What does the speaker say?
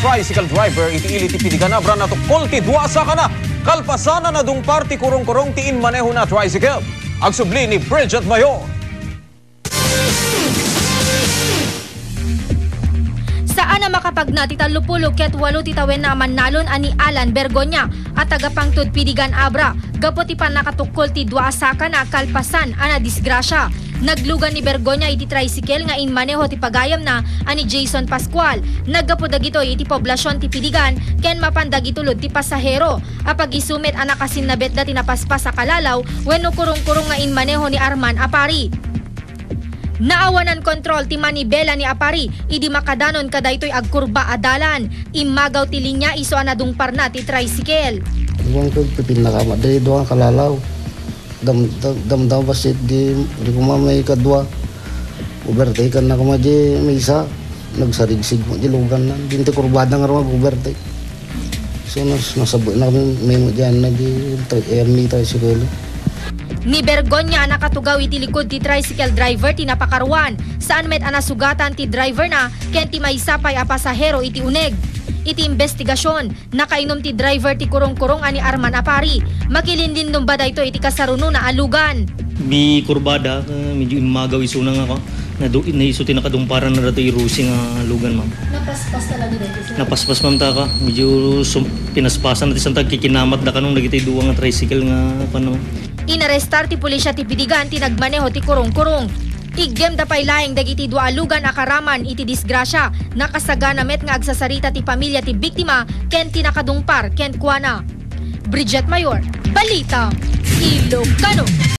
tricycle driver iti ili ti pidiganabra na tukol ti duasa ka na. Kalpasana na dung party kurong-kurong tiin maneho na tricycle. Agsubli ni Bridget Mayor. Saan na makapagnati talupulog ket walo titawen na manalon ani Alan Bergonya at tagapangtud pidigan abra. Gapot ipan nakatukol ti duasa ka na kalpasan ana disgrasya. Naglugan ni Bergonya iti tricycle nga inmaneho ti pagayam na ani Jason Pascual. Naggapo dagito iti poblasyon ti pidigan ken mapandag itulod ti pasahero. Apag isumit anak asin nabet da tinapaspas sa kalalaw wenno kurong-kurong nga inmaneho ni Arman Apari. Naawanan kontrol ti manibela ni Apari, idi makadanon kadaytoy agkurba adalan. Imagaw ti linya iso anadungpar na ti tricycle. Iwan ko pipin na kama, dahil doon kalalaw. Damdam basit di kumamay kadwa. Ubertay kan na kama di may isa. Nagsarigsig mo di lugan na. Dinti kurbada nga rin mag-ubertay. So nasabuin na kami may mo dyan na di tricycle. Ni Bergonya nakatugaw iti likod ti tricycle driver ti napakaruan. Saan met anasugatan ti driver na ken ti maysapay a pasahero iti uneg. Iti investigasyon, nakainom ti driver ti kurong-kurong ani Arman Apari. Makilindin ba dayto iti kasaruno na alugan. Bi kurbada, medyo imagaw iso na nga ako. Naiso ti nakadumparan na dato irusi nga alugan, ma'am. Napaspas talaga dito? Napaspas, ma'am, ta ka. Medyo pinaspasan natin sa tagkikinamat da ka nung nagitay duwa nga tricycle nga pano. Inarestar ti pulisya ti pidigan ti nagmaneho ti kurong-kurong. Iggem da pay laeng dagiti dua alugan akaraman iti disgrasya. Nakasagana met nga agsasarita ti pamilya ti biktima ken ti nakadungpar ken kuana. Bridget Mayor, Balita, Ilocano.